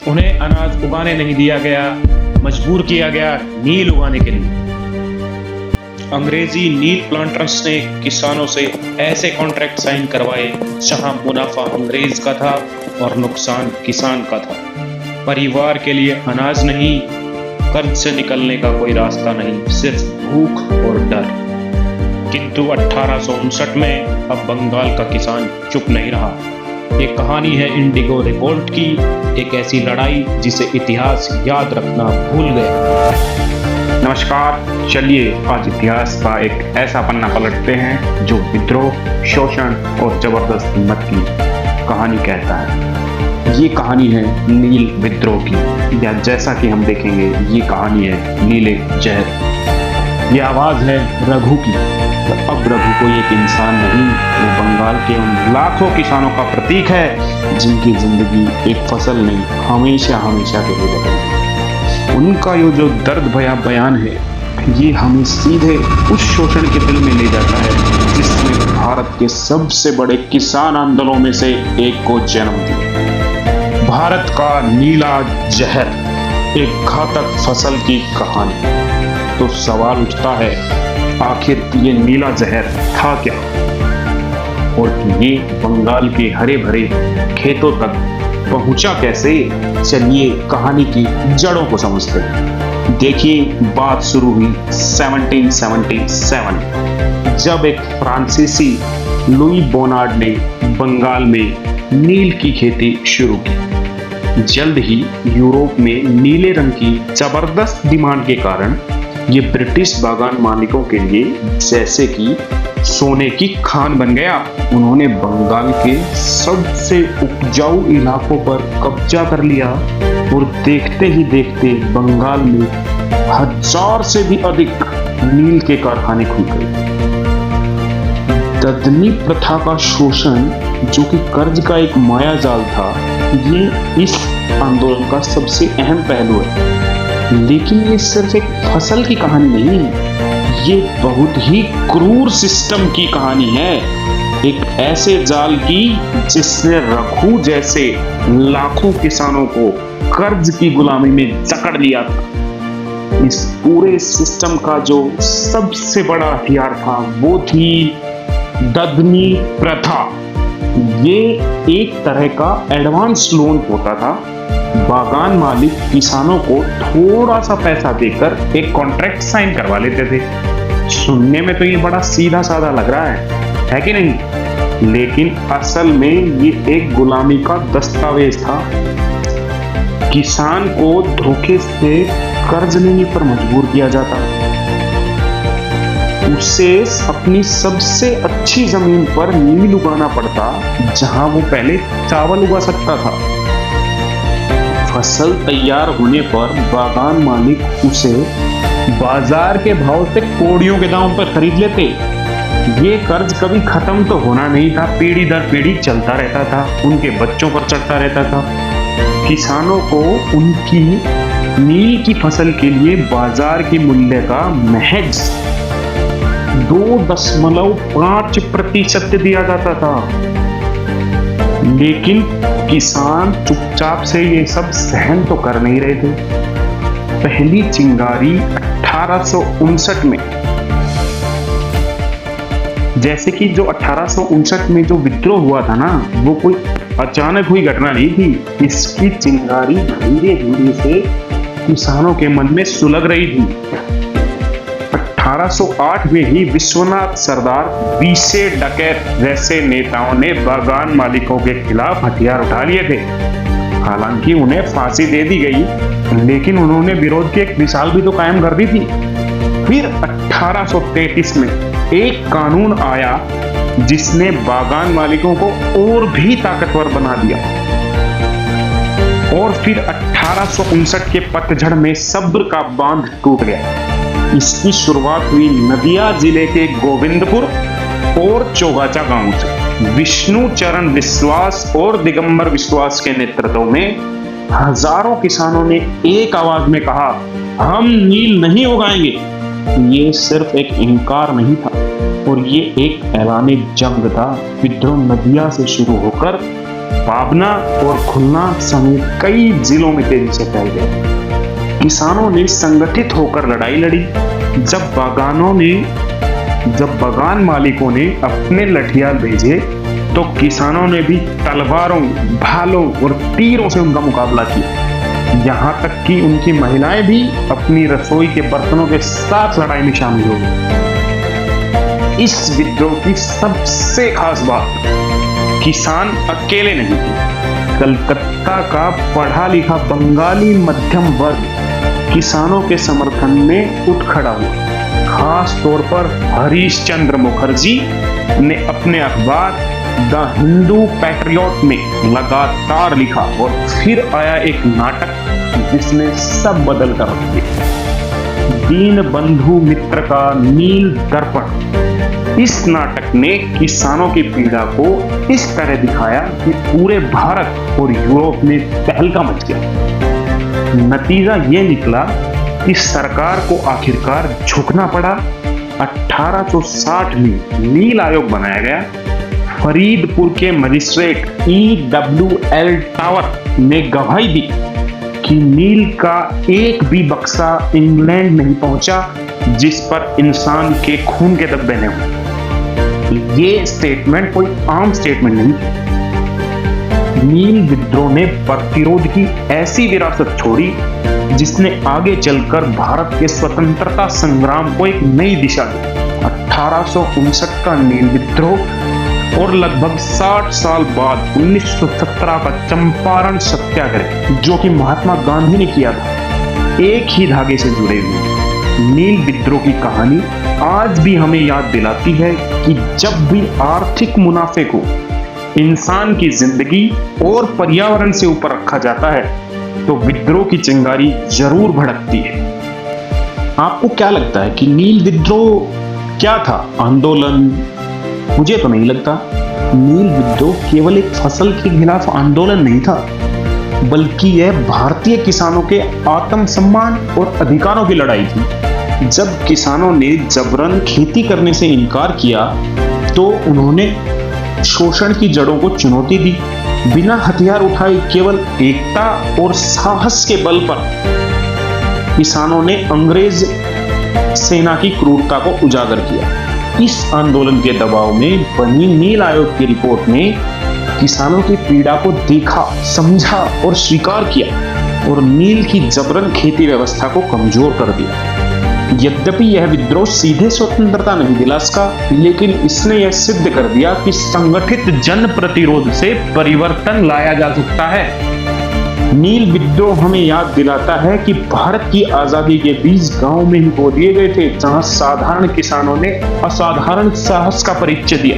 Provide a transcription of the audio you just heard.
उन्हें अनाज उगाने नहीं दिया गया, मजबूर किया गया नील उगाने के लिए। अंग्रेजी नील प्लांटर्स ने किसानों से ऐसे कॉन्ट्रैक्ट साइन करवाए जहां मुनाफा अंग्रेज का था और नुकसान किसान का था। परिवार के लिए अनाज नहीं, कर्ज से निकलने का कोई रास्ता नहीं, सिर्फ भूख और डर। किंतु 1859 में अब बंगाल का किसान चुप नहीं रहा। ये कहानी है इंडिगो रिवोल्ट की, एक ऐसी लड़ाई जिसे इतिहास याद रखना भूल गया। नमस्कार, चलिए आज इतिहास का एक ऐसा पन्ना पलटते हैं जो विद्रोह, शोषण और जबरदस्त हिम्मत की कहानी कहता है। ये कहानी है नील विद्रोह की, या जैसा कि हम देखेंगे ये कहानी है नीले जहर। ये आवाज है रघु की। तो अब रघु कोई एक इंसान नहीं, वो बंगाल के उन लाखों किसानों का प्रतीक है जिनकी जिंदगी एक फसल नहीं, हमेशा हमेशा के लिए बदल गई। उनका ये जो दर्द भरा बयान है, ये हमें सीधे उस शोषण के दिल में ले जाता है जिसने भारत के सबसे बड़े किसान आंदोलनों में से एक को जन्म दिया। भारत का नीला जहर, एक घातक फसल की कहानी। तो सवाल उठता है, आखिर ये नीला जहर था क्या, और ये बंगाल के हरे भरे खेतों तक पहुंचा कैसे? चलिए कहानी की जड़ों को समझते हैं। देखिए, बात शुरू हुई 1777, जब एक फ्रांसीसी लुई बोनार्ड ने बंगाल में नील की खेती शुरू की। जल्द ही यूरोप में नीले रंग की जबरदस्त डिमांड के कारण ये ब्रिटिश बागान मालिकों के लिए जैसे कि सोने की खान बन गया। उन्होंने बंगाल के सबसे उपजाऊ इलाकों पर कब्जा कर लिया और देखते ही देखते बंगाल में 1000 से भी अधिक नील के कारखाने खुल गए। ददनी प्रथा का शोषण, जो कि कर्ज का एक मायाजाल था, ये इस आंदोलन का सबसे अहम पहलू है। लेकिन ये सिर्फ एक फसल की कहानी नहीं, ये बहुत ही क्रूर सिस्टम की कहानी है। एक ऐसे जाल की जिसने रघु जैसे लाखों किसानों को कर्ज की गुलामी में जकड़ लिया था। इस पूरे सिस्टम का जो सबसे बड़ा हथियार था वो थी ददनी प्रथा। ये एक तरह का एडवांस लोन होता था। बागान मालिक किसानों को थोड़ा सा पैसा देकर एक कॉन्ट्रैक्ट साइन करवा लेते थे। सुनने में तो ये बड़ा सीधा साधा लग रहा है कि नहीं? लेकिन असल में ये एक गुलामी का दस्तावेज था। किसान को धोखे से कर्ज लेने पर मजबूर किया जाता, उसे अपनी सबसे अच्छी जमीन पर नील उगाना पड़ता जहां वो पहले चावल उगा सकता था। फसल तैयार होने पर बागान मालिक उसे बाजार के भाव से कौड़ियों के दाम पर खरीद लेते। ये कर्ज कभी खत्म तो होना नहीं था, पीढ़ी दर पीढ़ी चलता रहता था, उनके बच्चों पर चढ़ता रहता था। किसानों को उनकी नील की फसल के लिए बाजार के मूल्य का महज 2.5% दिया जाता था। लेकिन किसान चुपचाप से ये सब सहन तो कर नहीं रहे थे। पहली चिंगारी 1859 में, जैसे कि जो 1859 में जो विद्रोह हुआ था ना, वो कोई अचानक हुई घटना नहीं थी। इसकी चिंगारी धीरे धीरे से किसानों के मन में सुलग रही थी। 1808 में ही विश्वनाथ सरदार, बीसे डकैत जैसे नेताओं ने बागान मालिकों के खिलाफ हथियार उठा लिए थे। हालांकि उन्हें फांसी दे दी गई, लेकिन उन्होंने विरोध की एक मिसाल भी तो कायम कर दी थी। फिर 1833 में एक कानून आया जिसने बागान मालिकों को और भी ताकतवर बना दिया। और फिर 1859 के पतझड़ में सब्र का बांध टूट गया। इसकी शुरुआत हुई नदिया जिले के गोविंदपुर और चौगाचा गांव से। विष्णु चरण विश्वास और दिगंबर विश्वास के नेतृत्व में हजारों किसानों ने एक आवाज में कहा, हम नील नहीं उगाएंगे। ये सिर्फ एक इनकार नहीं था, और ये एक ऐलान जंग था। विद्रोह नदिया से शुरू होकर पाबना और खुलना समेत कई जिलों में तेजी से फैल गए। किसानों ने संगठित होकर लड़ाई लड़ी। जब बगान मालिकों ने अपने लठियार भेजे तो किसानों ने भी तलवारों, भालों और तीरों से उनका मुकाबला किया। यहाँ तक कि उनकी महिलाएं भी अपनी रसोई के बर्तनों के साथ लड़ाई में शामिल हो गई। इस विद्रोह की सबसे खास बात, किसान अकेले नहीं थे। कलकत्ता का पढ़ा लिखा बंगाली मध्यम वर्ग किसानों के समर्थन में उठ खड़ा हुआ। खास तौर पर हरीश चंद्र मुखर्जी ने अपने अखबार द हिंदू पैट्रियट में लगातार लिखा और फिर आया एक नाटक जिसने सब बदल कर रख दिया, दीन बंधु मित्र का नील दर्पण। इस नाटक ने किसानों की पीड़ा को इस तरह दिखाया कि पूरे भारत और यूरोप में तहलका मच गया। नतीजा यह निकला कि सरकार को आखिरकार झुकना पड़ा। 1860 में नील आयोग बनाया गया। फरीदपुर के मजिस्ट्रेट E.W.L. टावर ने गवाही दी कि नील का एक भी बक्सा इंग्लैंड नहीं पहुंचा जिस पर इंसान के खून के धब्बे न हो। ये स्टेटमेंट कोई आम स्टेटमेंट नहीं। नील विद्रोह ने प्रतिरोध की ऐसी विरासत छोड़ी जिसने आगे चलकर भारत के स्वतंत्रता संग्राम को एक नई दिशा दी। 1859 का नील विद्रोह और लगभग 60 साल बाद 1917 का चंपारण सत्याग्रह, जो कि महात्मा गांधी ने किया था, एक ही धागे से जुड़े हुए। नील विद्रोह की कहानी आज भी हमें याद दिलाती है कि जब भी आर्थिक मुनाफे को इंसान की जिंदगी और पर्यावरण से ऊपर रखा जाता है तो विद्रोह की चिंगारी जरूर भड़कती है। आपको क्या लगता है कि नील विद्रोह क्या था? आंदोलन? मुझे तो नहीं लगता। नील विद्रोह केवल एक फसल के खिलाफ आंदोलन नहीं था, बल्कि यह भारतीय किसानों के आत्मसम्मान और अधिकारों की लड़ाई थी। जब किसानों ने जबरन खेती करने से इनकार किया तो उन्होंने शोषण की जड़ों को चुनौती दी। बिना हथियार उठाए केवल एकता और साहस के बल पर किसानों ने अंग्रेज सेना की क्रूरता को उजागर किया। इस आंदोलन के दबाव में बनी नील आयोग की रिपोर्ट ने किसानों की पीड़ा को देखा, समझा और स्वीकार किया और नील की जबरन खेती व्यवस्था को कमजोर कर दिया। यद्यपि यह विद्रोह सीधे स्वतंत्रता नहीं दिला सका, लेकिन इसने यह सिद्ध कर दिया कि संगठित जन प्रतिरोध से परिवर्तन लाया जा सकता है। नील विद्रोह हमें याद दिलाता है कि भारत की आजादी के बीज गांव में ही बो दिए गए थे, जहां साधारण किसानों ने असाधारण साहस का परिचय दिया।